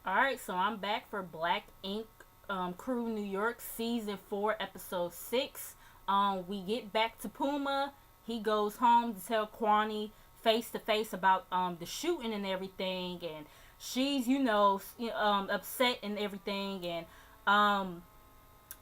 Alright, so I'm back for Black Ink Crew New York Season 4, Episode 6. We get back to Puma. He goes home to tell Kwani face to face about the shooting and everything. And she's, upset and everything. And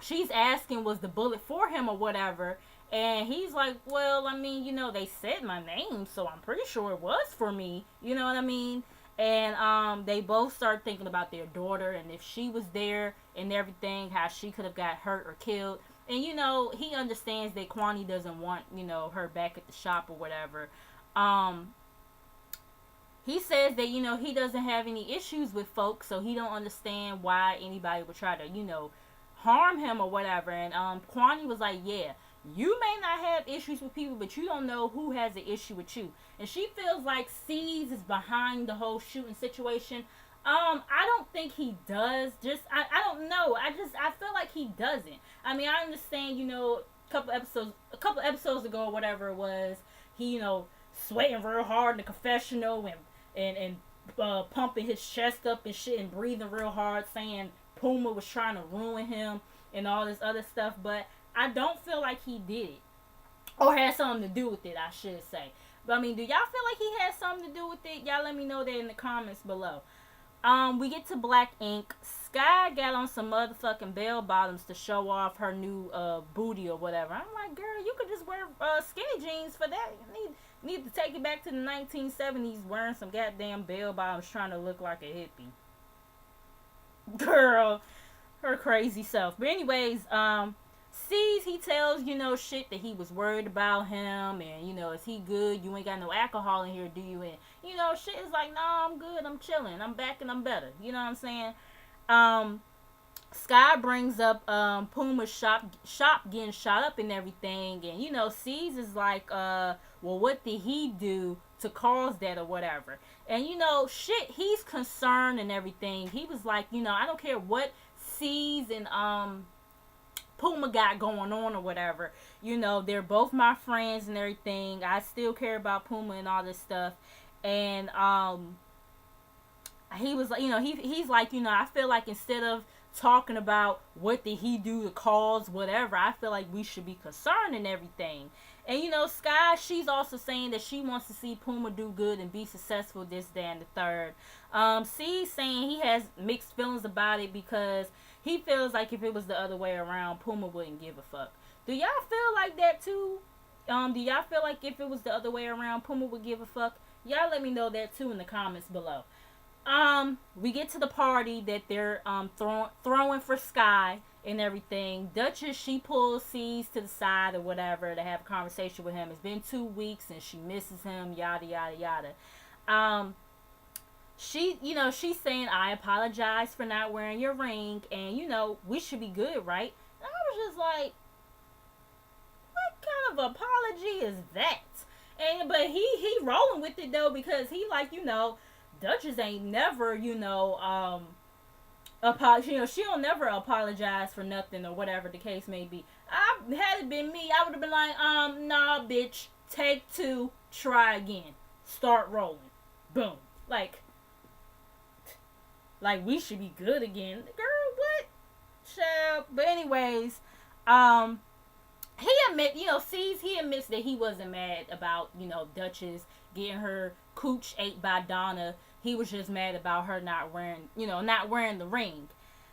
she's asking, was the bullet for him or whatever? And he's like, well, I mean, they said my name, so I'm pretty sure it was for me. You know what I mean? And they both start thinking about their daughter and if she was there and everything, how she could have got hurt or killed. And he understands that Kwani doesn't want her back at the shop or whatever. Um, he says that he doesn't have any issues with folks, so he don't understand why anybody would try to harm him or whatever. And Kwani was like, yeah, you may not have issues with people, but you don't know who has an issue with you. And she feels like C's is behind the whole shooting situation. I don't think he does. I don't know. I feel like he doesn't. I mean, I understand, a couple episodes ago or whatever it was, he, sweating real hard in the confessional and pumping his chest up and shit and breathing real hard, saying Puma was trying to ruin him and all this other stuff. But I don't feel like he did it or had something to do with it, I should say. But I mean, do y'all feel like he had something to do with it? Y'all let me know that in the comments below. We get to Black Ink. Sky got on some motherfucking bell bottoms to show off her new booty or whatever. I'm like, girl, you could just wear skinny jeans for that. You need to take it back to the 1970s wearing some goddamn bell bottoms trying to look like a hippie. Girl, her crazy self. But anyways, sees he tells, shit that he was worried about him and, is he good? You ain't got no alcohol in here, do you? And, shit is like, nah, I'm good, I'm chilling, I'm back and I'm better. You know what I'm saying? Sky brings up Puma's shop getting shot up and everything, and C's is like, well, what did he do to cause that or whatever? And shit, he's concerned and everything. He was like, I don't care what C's and Puma got going on or whatever. They're both my friends and everything. I still care about Puma and all this stuff. And he was like, he's like, I feel like instead of talking about what did he do to cause whatever, I feel like we should be concerned and everything. And Sky, she's also saying that she wants to see Puma do good and be successful, this, that, and the third. C's saying he has mixed feelings about it because he feels like if it was the other way around, Puma wouldn't give a fuck. Do y'all feel like that too? Do y'all feel like if it was the other way around, Puma would give a fuck? Y'all let me know that too in the comments below. We get to the party that they're throwing for Sky and everything. Duchess, she pulls C's to the side or whatever to have a conversation with him. It's been 2 weeks and she misses him, yada yada yada. She's saying, I apologize for not wearing your ring and we should be good, right? And I was just like, what kind of apology is that? But he rolling with it though, because he like, Duchess ain't never, she don't never apologize for nothing or whatever the case may be. Had it been me, I would have been like, nah, bitch, take 2, try again, start rolling, boom, like we should be good again, girl. What, child? But anyways, he admits that he wasn't mad about Duchess getting her cooch ate by Donna. He was just mad about her not wearing the ring.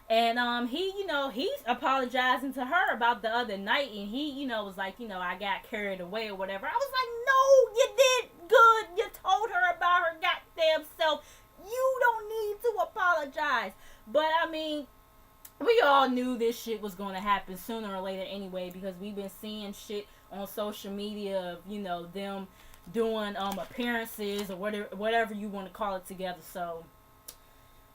And he's apologizing to her about the other night, and he was like, I got carried away or whatever. I was like, no, you did good. You told her about her goddamn self. You don't need to apologize. But I mean, we all knew this shit was going to happen sooner or later anyway, because we've been seeing shit on social media of them doing appearances or whatever you want to call it together. So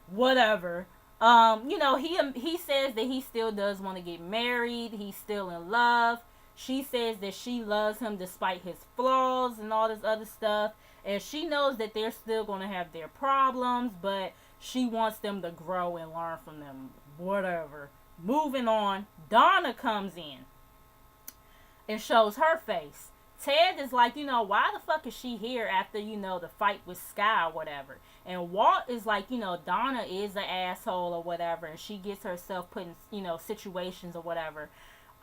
whatever. He says that he still does want to get married. He's still in love. She says that she loves him despite his flaws and all this other stuff. And she knows that they're still going to have their problems, but she wants them to grow and learn from them. Whatever. Moving on. Donna comes in and shows her face. Ted is like, why the fuck is she here after, the fight with Sky or whatever? And Walt is like, Donna is an asshole or whatever, and she gets herself put in, situations or whatever.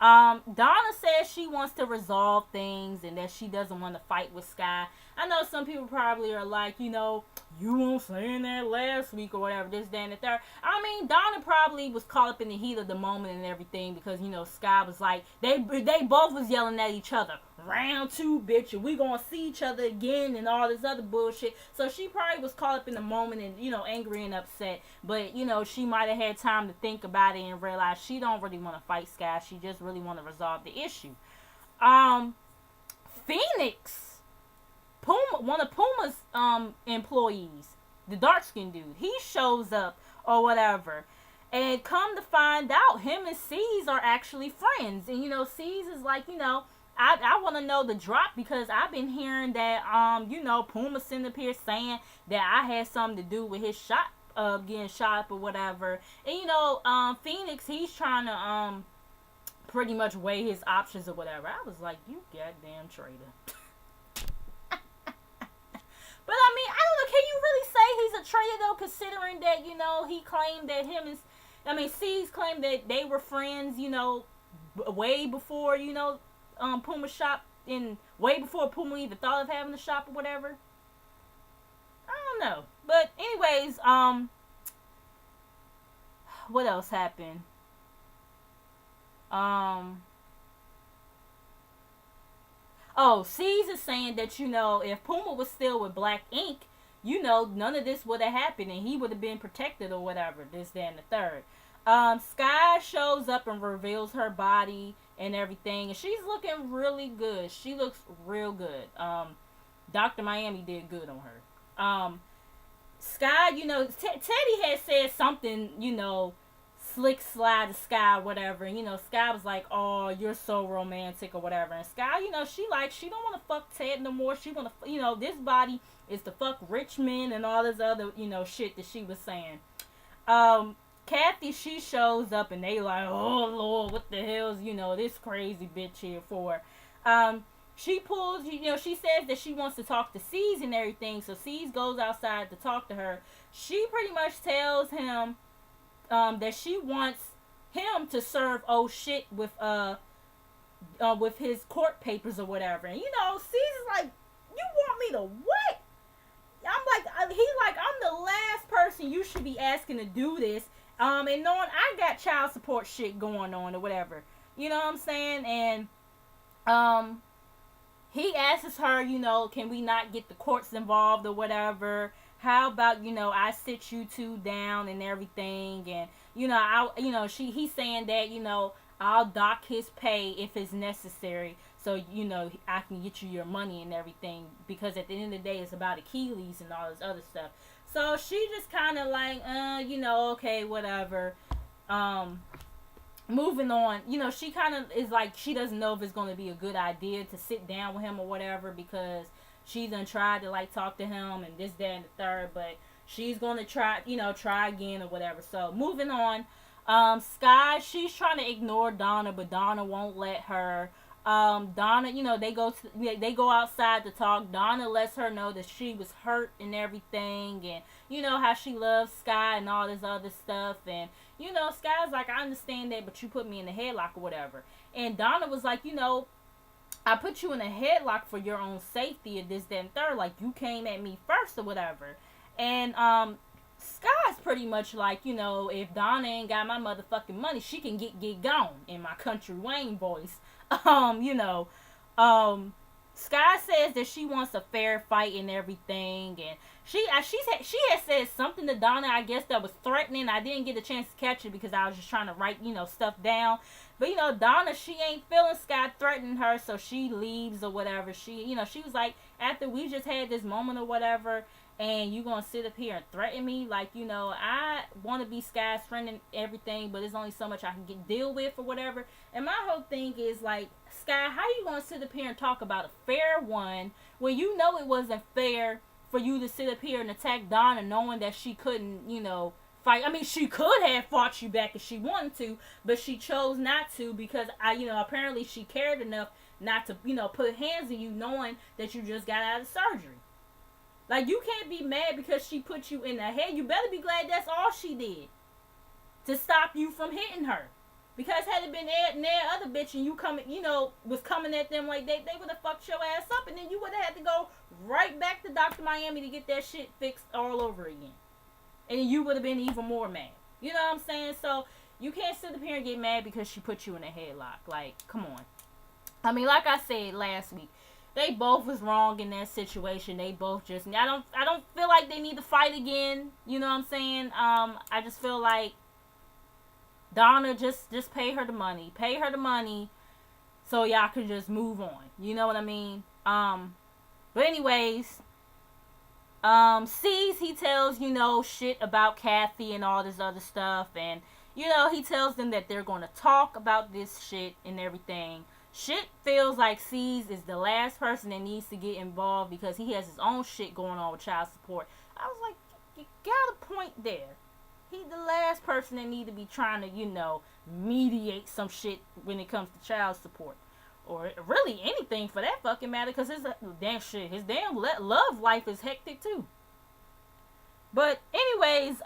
Donna says she wants to resolve things and that she doesn't want to fight with Sky. I know some people probably are like, you weren't saying that last week or whatever, this, that, and the third. I mean, Donna probably was caught up in the heat of the moment and everything because, Sky was like, they both was yelling at each other. Round two, bitch, and we gonna see each other again and all this other bullshit. So she probably was caught up in the moment and, angry and upset. But, she might have had time to think about it and realize she don't really want to fight Sky. She just really want to resolve the issue. Phoenix, one of Puma's employees, the dark skinned dude, he shows up or whatever. And come to find out, him and C's are actually friends. And, C's is like, I want to know the drop because I've been hearing that, Puma sitting up here saying that I had something to do with his shot, getting shot up or whatever. And, Phoenix, he's trying to, pretty much weigh his options or whatever. I was like, you goddamn traitor. But, I mean, I don't know, can you really say he's a traitor, though, considering that, he claimed that C's claimed that they were friends, way before, Puma shop in way before Puma even thought of having a shop or whatever. I don't know. But anyways, what else happened? C's is saying that, if Puma was still with Black Ink, none of this would have happened and he would have been protected or whatever, this, that, and the third. Sky shows up and reveals her body and everything, and she's looking really good. She looks real good. Dr. Miami did good on her. Sky, Teddy had said something, slick slide to Sky, whatever, and, Sky was like, oh, you're so romantic or whatever, and Sky, she don't want to fuck Ted no more. She want to, this body is to fuck rich men and all this other, shit that she was saying. Kathy, she shows up and they like, oh Lord, what the hell's, this crazy bitch here for? She pulls, she says that she wants to talk to C's and everything, so C's goes outside to talk to her. She pretty much tells him, that she wants him to serve oh shit with his court papers or whatever. And, C's is like, you want me to what? I'm the last person you should be asking to do this. And knowing I got child support shit going on or whatever. You know what I'm saying? And, he asks her, can we not get the courts involved or whatever? How about, I sit you two down and everything. And, he's saying that, I'll dock his pay if it's necessary. So, I can get you your money and everything. Because at the end of the day, it's about Achilles and all this other stuff. So she just kind of like, okay, whatever. Moving on. She kind of is like, she doesn't know if it's going to be a good idea to sit down with him or whatever. Because she done tried to, like, talk to him and this, that, and the third. But she's going to try, try again or whatever. So, moving on. Sky, she's trying to ignore Donna, but Donna won't let her. Donna, they go outside to talk. Donna lets her know that she was hurt and everything, and how she loves Sky and all this other stuff. And Sky's like, I understand that, but you put me in a headlock or whatever. And Donna was like, I put you in a headlock for your own safety and this, that, and third. Like, you came at me first or whatever. And Sky's pretty much like, if Donna ain't got my motherfucking money, she can get gone, in my Country Wayne voice. Sky says that she wants a fair fight and everything, and she had said something to Donna, I guess, that was threatening. I didn't get a chance to catch it because I was just trying to write, stuff down. But, Donna, she ain't feeling Sky threatening her, so she leaves or whatever. She was like, after we just had this moment or whatever, and you gonna sit up here and threaten me, like, I want to be Sky's friend and everything, but there's only so much I can deal with or whatever. And my whole thing is like, Sky, how you gonna sit up here and talk about a fair one when it wasn't fair for you to sit up here and attack Donna knowing that she couldn't, fight? I mean, she could have fought you back if she wanted to, but she chose not to because apparently she cared enough not to, put hands on you knowing that you just got out of surgery. Like, you can't be mad because she put you in the head. You better be glad that's all she did to stop you from hitting her. Because had it been that other bitch and you coming, was coming at them like they would have fucked your ass up, and then you would have had to go right back to Dr. Miami to get that shit fixed all over again. And you would have been even more mad. You know what I'm saying? So, you can't sit up here and get mad because she put you in a headlock. Like, come on. I mean, like I said last week, they both was wrong in that situation. They both just, I don't feel like they need to fight again. You know what I'm saying? I just feel like Donna, just pay her the money. Pay her the money so y'all can just move on. You know what I mean? But anyways, Cease, he tells, shit about Kathy and all this other stuff. And, he tells them that they're going to talk about this shit and everything. Shit feels like Cease is the last person that needs to get involved because he has his own shit going on with child support. I was like, you got a point there. He's the last person that need to be trying to, mediate some shit when it comes to child support. Or really anything for that fucking matter, because his damn love life is hectic too. But anyways,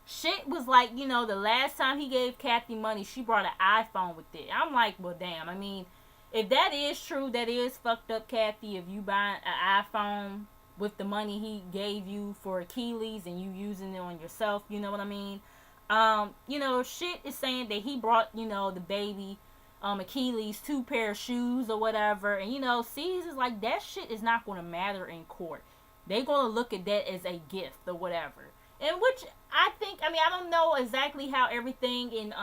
shit was like, the last time he gave Kathy money, she brought an iPhone with it. I'm like, well, damn. I mean, if that is true, that is fucked up, Kathy, if you buy an iPhone with the money he gave you for Achilles and you using it on yourself, you know what I mean? Shit is saying that he brought, the baby, Achilles 2 pair of shoes or whatever. And, Cease is like, that shit is not going to matter in court. They're going to look at that as a gift or whatever. And which I think, I don't know exactly how everything in,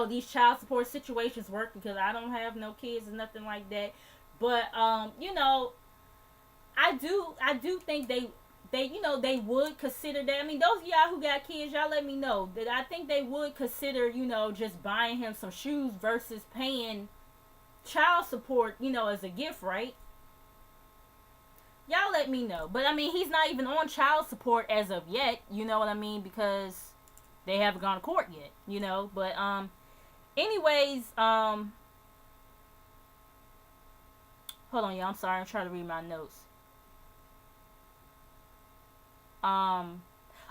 these child support situations work because I don't have no kids or nothing like that. But, I do think they would consider that. I mean, those of y'all who got kids, y'all let me know that I think they would consider, just buying him some shoes versus paying child support, as a gift, right? Y'all let me know. But, he's not even on child support as of yet, you know what I mean? Because they haven't gone to court yet, But, anyways, hold on, y'all. I'm sorry. I'm trying to read my notes.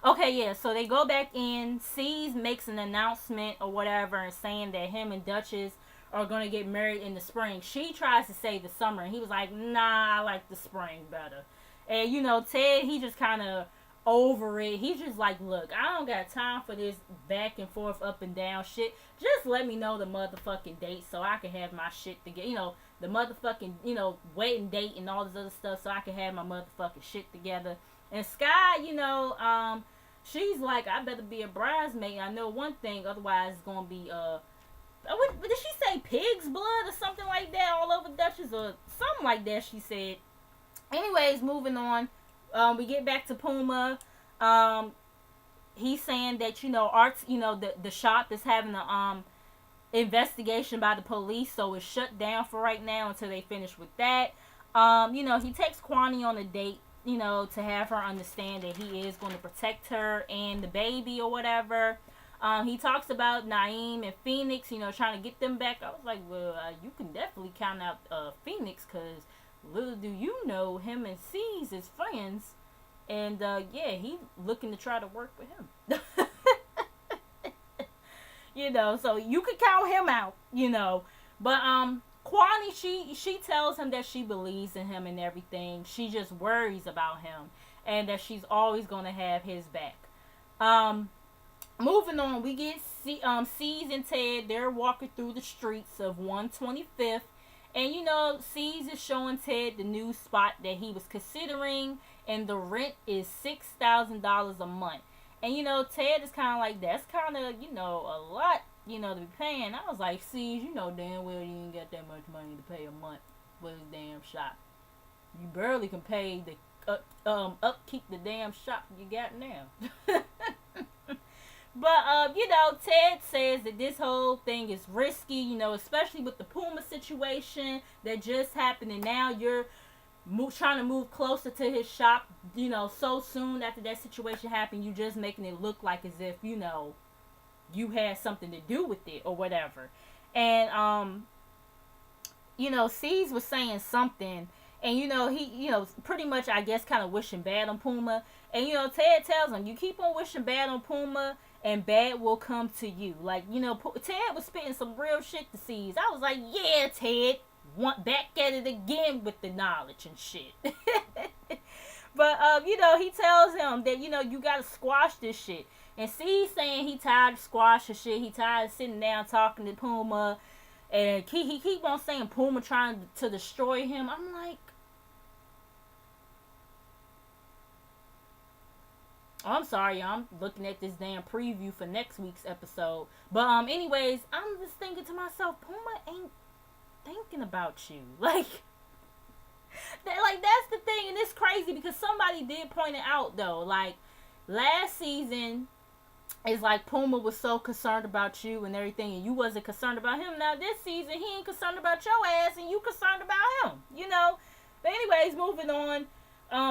Okay, yeah, so they go back in. Cease makes an announcement or whatever and saying that him and Duchess are going to get married in the spring. She tries to say the summer, and he was like, nah, I like the spring better. And, Ted, he just kind of over it. He's just like, look, I don't got time for this back and forth, up and down shit. Just let me know the motherfucking date so I can have my shit together. The motherfucking, wedding date and all this other stuff so I can have my motherfucking shit together. And Sky, she's like, I better be a bridesmaid. I know one thing, otherwise it's gonna be what did she say? Pig's blood or something like that all over Duchess or something like that. She said. Anyways, moving on. We get back to Puma. He's saying that Arts, the shop is having a investigation by the police, so it's shut down for right now until they finish with that. He takes Kwani on a date. To have her understand that he is going to protect her and the baby or whatever. He talks about Naeem and Phoenix, trying to get them back. I was like, well, you can definitely count out Phoenix because little do you know, him and Cease is friends. And, he looking to try to work with him. So you could count him out, But, Kwani, she tells him that she believes in him and everything. She just worries about him and that she's always going to have his back. Moving on, we get Cease and Ted. They're walking through the streets of 125th. And, Cease is showing Ted the new spot that he was considering. And the rent is $6,000 a month. And, Ted is kind of like, that's kind of, a lot. To be paying. I was like, see, damn well you ain't got that much money to pay a month for this damn shop. You barely can pay the upkeep the damn shop you got now. But Ted says that this whole thing is risky, especially with the Puma situation that just happened, and now you're trying to move closer to his shop, so soon after that situation happened. You just making it look like as if you had something to do with it or whatever. And Cease was saying something, and he, pretty much, I guess, kind of wishing bad on Puma. And Ted tells him, you keep on wishing bad on Puma, and bad will come to you. Like, Ted was spitting some real shit to Cease. I was like, yeah, Ted, want back at it again with the knowledge and shit. But he tells him that you gotta squash this shit. And Cease saying he tired of squashing shit. He tired of sitting down talking to Puma. And he keep on saying Puma trying to destroy him. I'm like, oh, I'm sorry, I'm looking at this damn preview for next week's episode. But anyways, I'm just thinking to myself, Puma ain't thinking about you. Like that's the thing, and it's crazy because somebody did point it out though. Like last season, it's like Puma was so concerned about you and everything, and you wasn't concerned about him. Now this season, he ain't concerned about your ass, and you concerned about him. But anyways, moving on.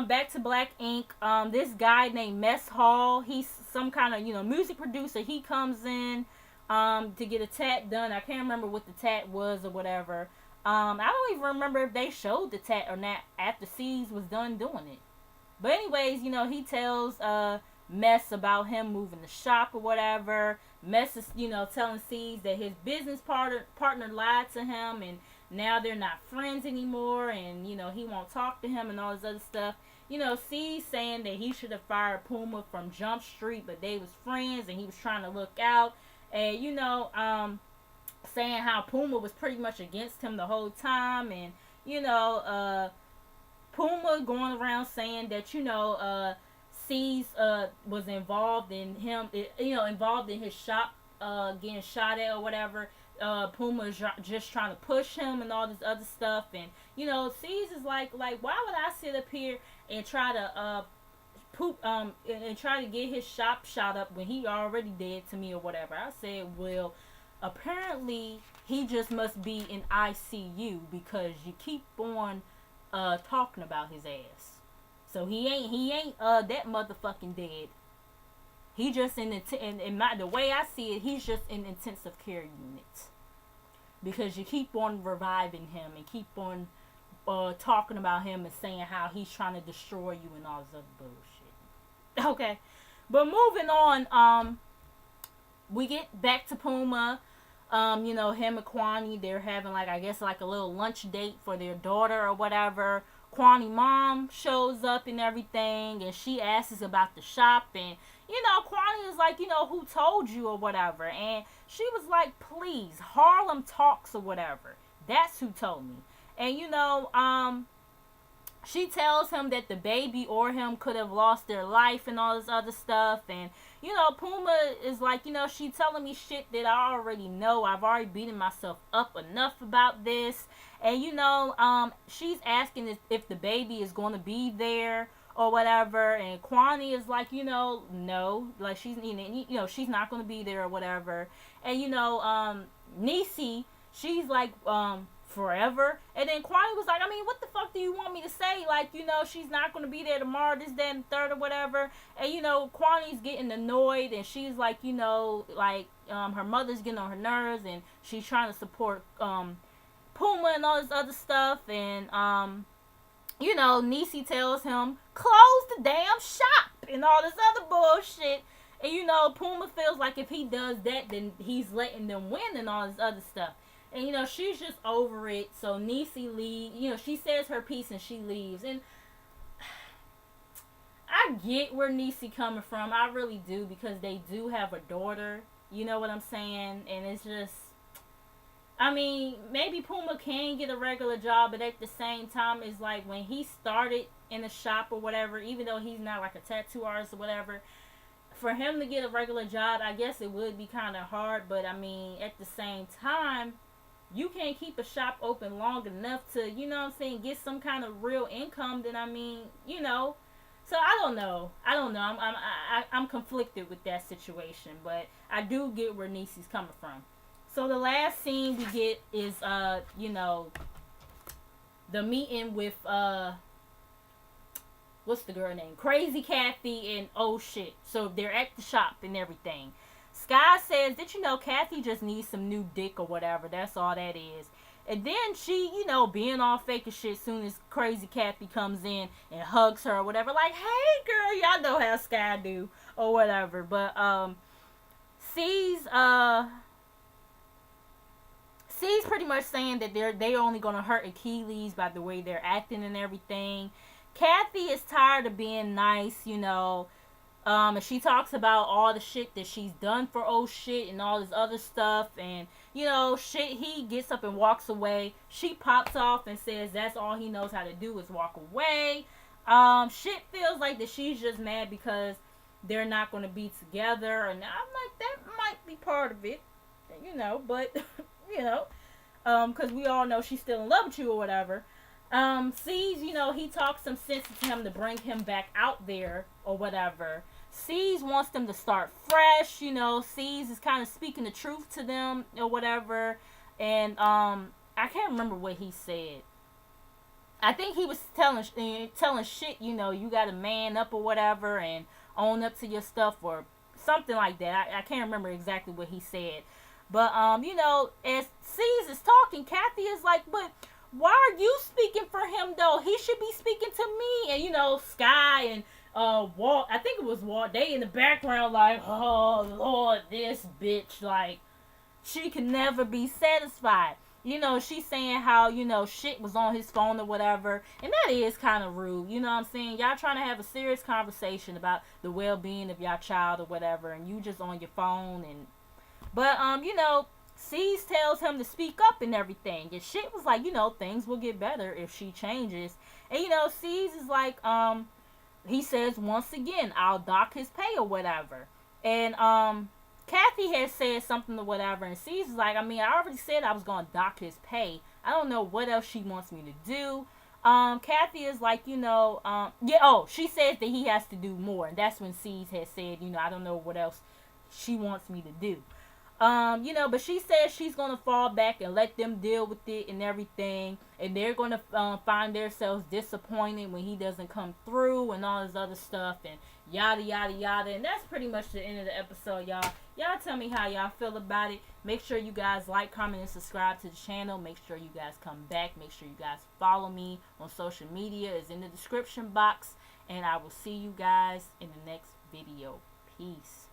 Back to Black Ink. This guy named Mess Hall. He's some kind of music producer. He comes in to get a tat done. I can't remember what the tat was or whatever. I don't even remember if they showed the tat or not after Cease was done doing it. But anyways, he tells Mess about him moving the shop or whatever. Mess is, telling Cease that his business partner lied to him, and now they're not friends anymore, and, he won't talk to him and all this other stuff. Cease saying that he should have fired Puma from Jump Street, but they was friends, and he was trying to look out. And, saying how Puma was pretty much against him the whole time, and, Puma going around saying that, Cease was involved in him, involved in his shop getting shot at or whatever. Puma is just trying to push him and all this other stuff, and Cease is like why would I sit up here and try to and try to get his shop shot up when he already dead to me or whatever. I said, well, apparently he just must be in ICU because you keep on talking about his ass. So he ain't that motherfucking dead. He just in the way I see it, he's just in intensive care unit. Because you keep on reviving him and keep on talking about him and saying how he's trying to destroy you and all this other bullshit. Okay. But moving on, we get back to Puma. Him and Kwani, they're having I guess a little lunch date for their daughter or whatever. Kwani mom shows up and everything, and she asks about the shop, and Kwani is like, who told you or whatever, and she was like, please, Harlem Talks or whatever, that's who told me. And she tells him that the baby or him could have lost their life and all this other stuff, and Puma is like, she telling me shit that I already know. I've already beaten myself up enough about this. And she's asking if the baby is going to be there or whatever, and Kwani is like, no, like she's she's not going to be there or whatever. And Niecy, she's like forever. And then Kwani was like, I mean, what the fuck do you want me to say? Like, she's not going to be there tomorrow, this, that, and third or whatever. And, Kwani's getting annoyed, and she's like, her mother's getting on her nerves, and she's trying to support, Puma and all this other stuff. And, Niecy tells him, close the damn shop and all this other bullshit. And, Puma feels like if he does that, then he's letting them win and all this other stuff. And, she's just over it. So Niecy leaves. She says her piece and she leaves. And I get where Niecy coming from. I really do, because they do have a daughter. You know what I'm saying? And it's just, I mean, maybe Puma can get a regular job, but at the same time, it's like when he started in a shop or whatever, even though he's not like a tattoo artist or whatever, for him to get a regular job, I guess it would be kind of hard. But I mean, at the same time, you can't keep a shop open long enough to, get some kind of real income. Then I mean, so I don't know. I'm conflicted with that situation, but I do get where Niecy's coming from. So the last scene we get is the meeting with what's the girl name? Crazy Kathy and oh shit. So they're at the shop and everything. Sky says, did you know Kathy just needs some new dick or whatever? That's all that is. And then she, being all fake as shit, soon as crazy Kathy comes in and hugs her or whatever, like, hey girl, y'all know how Sky do or whatever. But C's pretty much saying that they're only gonna hurt Achilles by the way they're acting and everything. Kathy is tired of being nice, and she talks about all the shit that she's done for old shit and all this other stuff. And, shit, he gets up and walks away. She pops off and says that's all he knows how to do is walk away. Shit feels like that she's just mad because they're not going to be together. And I'm like, that might be part of it, but, because we all know she's still in love with you or whatever. C's, he talks some sense to him to bring him back out there or whatever. C's wants them to start fresh, C's is kind of speaking the truth to them or whatever. And I can't remember what he said. I think he was telling shit, you gotta man up or whatever and own up to your stuff or something like that. I can't remember exactly what he said. But as C's is talking, Kathy is like, but why are you speaking for him though? He should be speaking to me. And Sky and Walt, I think it was Walt, they in the background like, oh Lord, this bitch, like, she can never be satisfied. She's saying how, shit was on his phone or whatever. And that is kind of rude. You know what I'm saying? Y'all trying to have a serious conversation about the well-being of y'all child or whatever. And you just on your phone. But, C's tells him to speak up and everything. And shit was like, things will get better if she changes. And, C's is like, he says, once again, I'll dock his pay or whatever. And, Kathy has said something or whatever, and C's is like, I already said I was going to dock his pay. I don't know what else she wants me to do. Kathy is like, she says that he has to do more, and that's when C's has said, I don't know what else she wants me to do. But she says she's going to fall back and let them deal with it and everything, and they're going to find themselves disappointed when he doesn't come through and all this other stuff and yada yada yada. And that's pretty much the end of the episode, y'all. Y'all tell me how y'all feel about it. Make sure you guys like, comment, and subscribe to the channel. Make sure you guys come back. Make sure you guys follow me on social media. It's in the description box, and I will see you guys in the next video. Peace.